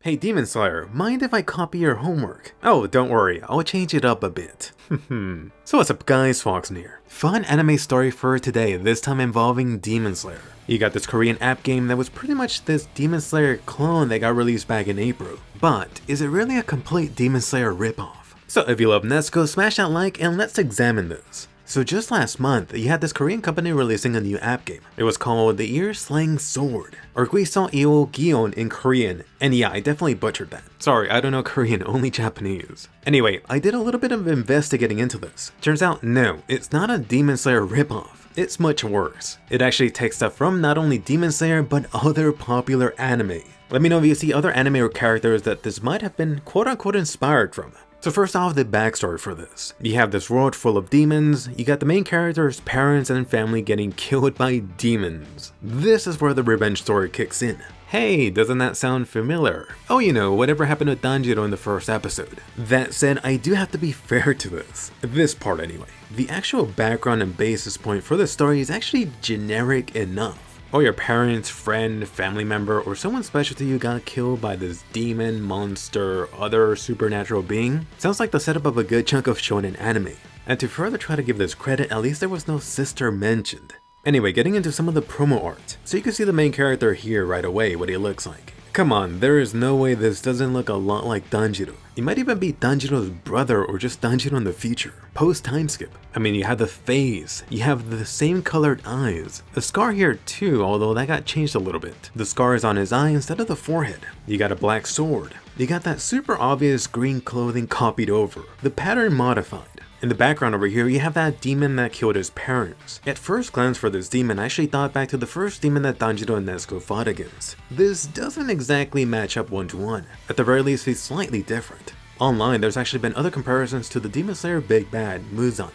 Hey Demon Slayer, mind if I copy your homework? Oh, don't worry, I'll change it up a bit. So what's up guys, Foxen here. Fun anime story for today, this time involving Demon Slayer. You got this Korean app game that was pretty much this Demon Slayer clone that got released back in April. But is it really a complete Demon Slayer ripoff? So if you love Nezuko, smash that like and let's examine this. So just last month, you had this Korean company releasing a new app game. It was called The Ear Slaying Sword, or Guisong Eo Gion in Korean, and yeah, I definitely butchered that. Sorry, I don't know Korean, only Japanese. Anyway, I did a little bit of investigating into this. Turns out, no, it's not a Demon Slayer ripoff. It's much worse. It actually takes stuff from not only Demon Slayer, but other popular anime. Let me know if you see other anime or characters that this might have been quote-unquote inspired from. So first off, the backstory for this. You have this world full of demons, you got the main character's parents and family getting killed by demons. This is where the revenge story kicks in. Hey, doesn't that sound familiar? Oh, you know, whatever happened to Danjiro in the first episode. That said, I do have to be fair to this part anyway. The actual background and basis point for the story is actually generic enough. Or your parents, friend, family member, or someone special to you got killed by this demon, monster, other supernatural being. Sounds like the setup of a good chunk of shonen anime. And to further try to give this credit, at least there was no sister mentioned. Anyway, getting into some of the promo art. So you can see the main character here right away, what he looks like. Come on, there is no way this doesn't look a lot like Danjiro. He might even be Danjiro's brother or just Danjiro in the future, post time skip. I mean, you have the face, you have the same colored eyes. The scar here too, although that got changed a little bit. The scar is on his eye instead of the forehead. You got a black sword. You got that super obvious green clothing copied over, the pattern modified. In the background over here, you have that demon that killed his parents. At first glance for this demon, I actually thought back to the first demon that Danjiro and Nezuko fought against. This doesn't exactly match up one-to-one. At the very least, he's slightly different. Online, there's actually been other comparisons to the Demon Slayer Big Bad, Muzan.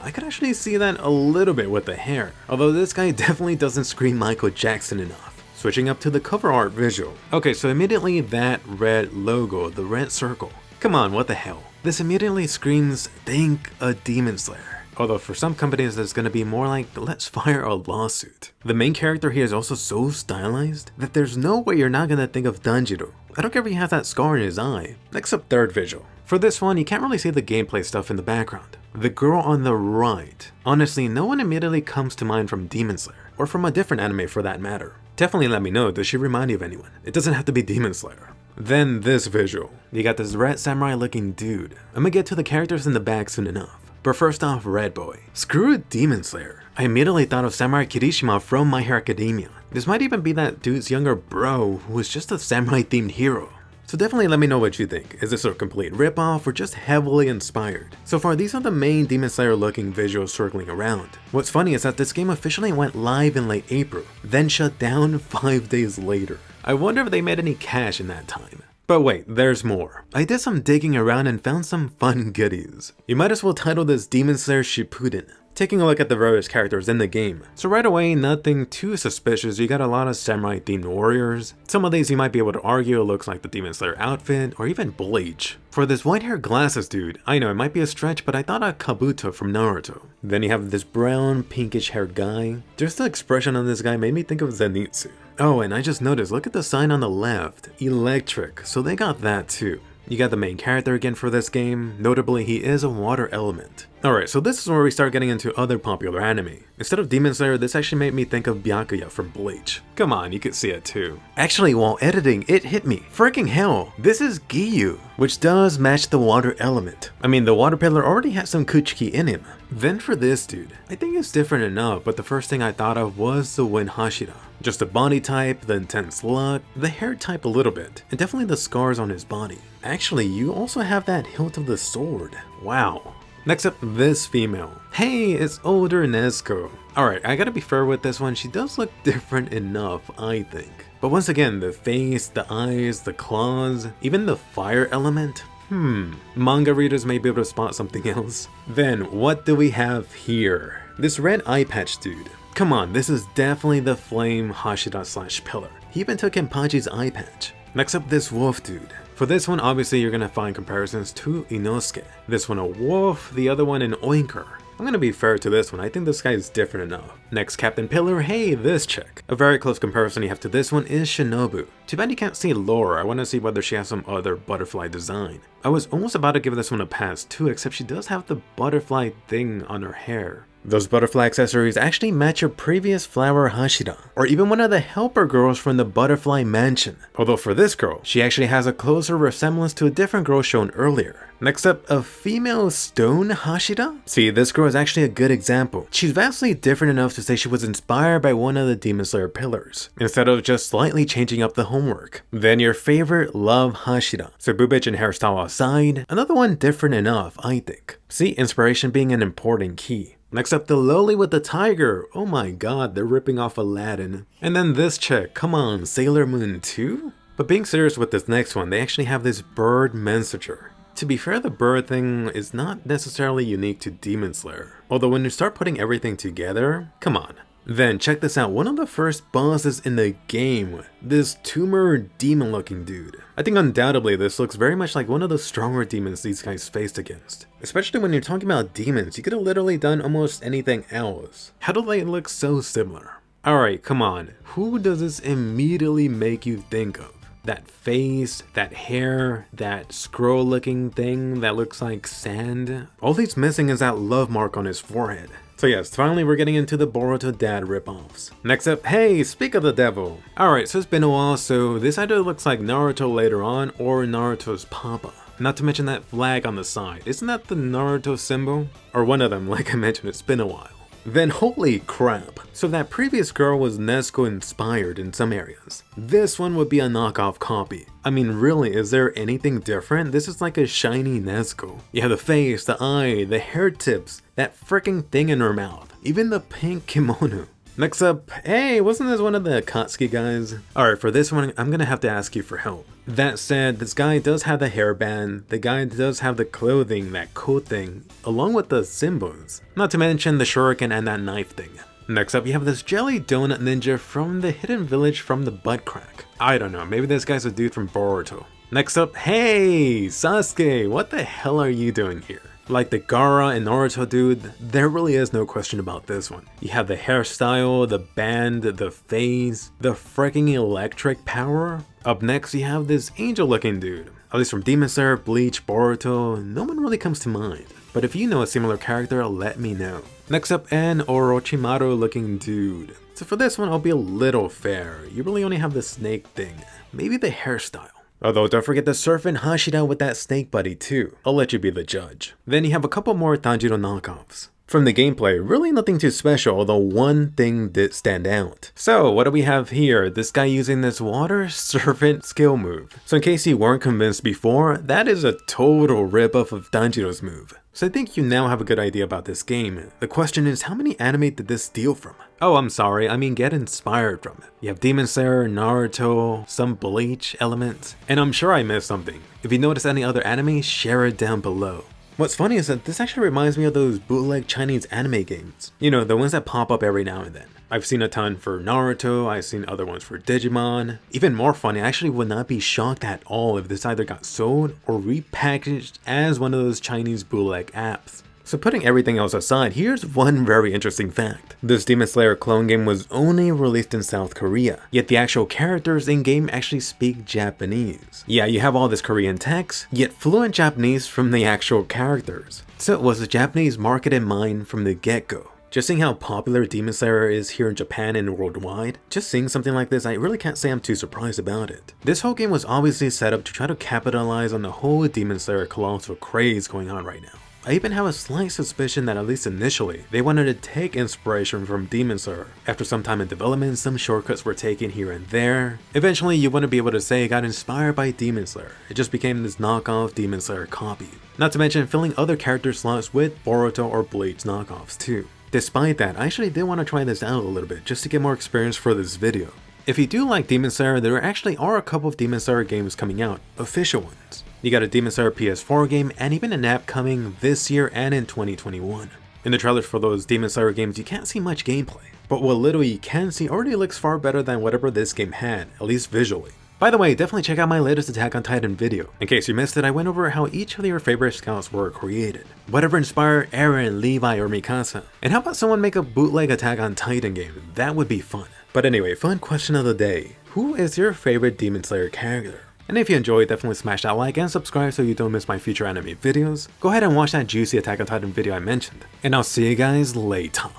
I could actually see that a little bit with the hair, although this guy definitely doesn't scream Michael Jackson enough. Switching up to the cover art visual. Okay, so immediately that red logo, the red circle. Come on, what the hell? This immediately screams, think a Demon Slayer. Although for some companies it's gonna be more like, let's fire a lawsuit. The main character here is also so stylized that there's no way you're not gonna think of Danjiro. I don't care if he has that scar in his eye. Next up, third visual. For this one, you can't really see the gameplay stuff in the background. The girl on the right. Honestly, no one immediately comes to mind from Demon Slayer, or from a different anime for that matter. Definitely let me know, does she remind you of anyone? It doesn't have to be Demon Slayer. Then this visual. You got this red samurai looking dude. I'm gonna get to the characters in the back soon enough. But first off, Red Boy. Screw Demon Slayer. I immediately thought of Samurai Kirishima from My Hero Academia. This might even be that dude's younger bro who is just a samurai themed hero. So definitely let me know what you think. Is this a complete ripoff or just heavily inspired? So far, these are the main Demon Slayer looking visuals circling around. What's funny is that this game officially went live in late April, then shut down 5 days later. I wonder if they made any cash in that time. But wait, there's more. I did some digging around and found some fun goodies. You might as well title this Demon Slayer Shippuden. Taking a look at the various characters in the game. So right away, nothing too suspicious. You got a lot of samurai themed warriors. Some of these you might be able to argue it looks like the Demon Slayer outfit or even Bleach. For this white hair glasses dude, I know it might be a stretch, but I thought of Kabuto from Naruto. Then you have this brown pinkish haired guy. Just the expression on this guy made me think of Zenitsu. Oh, and I just noticed, look at the sign on the left, electric, so they got that too. You got the main character again for this game, notably he is a water element. Alright, so this is where we start getting into other popular anime. Instead of Demon Slayer, this actually made me think of Byakuya from Bleach. Come on, you could see it too. Actually, while editing, it hit me. Freaking hell, this is Giyu, which does match the water element. I mean, the water pillar already has some Kuchiki in him. Then for this dude, I think it's different enough, but the first thing I thought of was the Wind Hashira. Just the body type, the intense look, the hair type a little bit, and definitely the scars on his body. Actually, you also have that hilt of the sword. Wow. Next up, this female. Hey, it's older Nezuko. Alright, I gotta be fair with this one, she does look different enough, I think. But once again, the face, the eyes, the claws, even the fire element. Manga readers may be able to spot something else. Then, what do we have here? This red eye patch dude. Come on, this is definitely the Flame Hashira / Pillar. He even took Kenpachi's eye patch. Next up, this wolf dude. For this one, obviously you're gonna find comparisons to Inosuke. This one a wolf, the other one an oinker. I'm gonna be fair to this one, I think this guy is different enough. Next, Captain Pillar, hey, this chick. A very close comparison you have to this one is Shinobu. Too bad you can't see Laura, I wanna see whether she has some other butterfly design. I was almost about to give this one a pass too, except she does have the butterfly thing on her hair. Those butterfly accessories actually match your previous flower Hashira, or even one of the helper girls from the Butterfly Mansion. Although for this girl, she actually has a closer resemblance to a different girl shown earlier. Next up, a female stone Hashira? See, this girl is actually a good example. She's vastly different enough to say she was inspired by one of the Demon Slayer pillars, instead of just slightly changing up the homework. Then your favorite love Hashira. So boobage and hairstyle aside, another one different enough, I think. See, inspiration being an important key. Next up, the loli with the tiger. Oh my god, they're ripping off Aladdin. And then this chick, come on, Sailor Moon 2? But being serious with this next one, they actually have this bird messenger. To be fair, the bird thing is not necessarily unique to Demon Slayer. Although when you start putting everything together, come on. Then check this out, one of the first bosses in the game, this tumor demon looking dude. I think undoubtedly this looks very much like one of the stronger demons these guys faced against. Especially when you're talking about demons, you could have literally done almost anything else. How do they look so similar? Alright, come on, who does this immediately make you think of? That face, that hair, that scroll looking thing that looks like sand? All he's missing is that love mark on his forehead. So yes, finally we're getting into the Boruto dad ripoffs. Next up, hey, speak of the devil. Alright, so it's been a while, so this either looks like Naruto later on or Naruto's papa. Not to mention that flag on the side, isn't that the Naruto symbol? Or one of them, like I mentioned, it's been a while. Then holy crap, so that previous girl was Nezuko inspired in some areas. This one would be a knockoff copy. I mean really, is there anything different? This is like a shiny Nezuko. You have the face, the eye, the hair tips, that freaking thing in her mouth, even the pink kimono. Next up, hey, wasn't this one of the Akatsuki guys? Alright, for this one, I'm gonna have to ask you for help. That said, this guy does have the hairband, the guy does have the clothing, that coat thing, along with the symbols. Not to mention the shuriken and that knife thing. Next up, you have this jelly donut ninja from the hidden village from the butt crack. I don't know, maybe this guy's a dude from Boruto. Next up, hey, Sasuke, what the hell are you doing here? Like the Gaara and Naruto dude, there really is no question about this one. You have the hairstyle, the band, the face, the freaking electric power. Up next you have this angel looking dude. At least from Demon Slayer, Bleach, Boruto, no one really comes to mind. But if you know a similar character, let me know. Next up, an Orochimaru looking dude. So for this one, I'll be a little fair. You really only have the snake thing, maybe the hairstyle. Although don't forget the surfing Hashira with that snake buddy too. I'll let you be the judge. Then you have a couple more Tanjiro knockoffs. From the gameplay, really nothing too special, although one thing did stand out. So what do we have here? This guy using this water serpent skill move. So in case you weren't convinced before, that is a total ripoff of Tanjiro's move. So I think you now have a good idea about this game. The question is, how many anime did this steal from? Oh, I'm sorry, I mean get inspired from it. You have Demon Slayer, Naruto, some Bleach elements, and I'm sure I missed something. If you notice any other anime, share it down below. What's funny is that this actually reminds me of those bootleg Chinese anime games. You know, the ones that pop up every now and then. I've seen a ton for Naruto, I've seen other ones for Digimon. Even more funny, I actually would not be shocked at all if this either got sold or repackaged as one of those Chinese bootleg apps. So putting everything else aside, here's one very interesting fact. This Demon Slayer clone game was only released in South Korea, yet the actual characters in-game actually speak Japanese. Yeah, you have all this Korean text, yet fluent Japanese from the actual characters. So it was a Japanese market in mind from the get-go. Just seeing how popular Demon Slayer is here in Japan and worldwide, just seeing something like this, I really can't say I'm too surprised about it. This whole game was obviously set up to try to capitalize on the whole Demon Slayer colossal craze going on right now. I even have a slight suspicion that at least initially, they wanted to take inspiration from Demon Slayer. After some time in development, some shortcuts were taken here and there. Eventually, you wouldn't be able to say it got inspired by Demon Slayer. It just became this knockoff Demon Slayer copy. Not to mention filling other character slots with Boruto or Bleach knockoffs too. Despite that, I actually did want to try this out a little bit just to get more experience for this video. If you do like Demon Slayer, there actually are a couple of Demon Slayer games coming out, official ones. You got a Demon Slayer PS4 game and even an app coming this year and in 2021. In the trailers for those Demon Slayer games, you can't see much gameplay, but what little you can see already looks far better than whatever this game had, at least visually. By the way, definitely check out my latest Attack on Titan video. In case you missed it, I went over how each of your favorite scouts were created. Whatever inspired Eren, Levi, or Mikasa. And how about someone make a bootleg Attack on Titan game? That would be fun. But anyway, fun question of the day. Who is your favorite Demon Slayer character? And if you enjoyed, definitely smash that like and subscribe so you don't miss my future anime videos. Go ahead and watch that juicy Attack on Titan video I mentioned. And I'll see you guys later.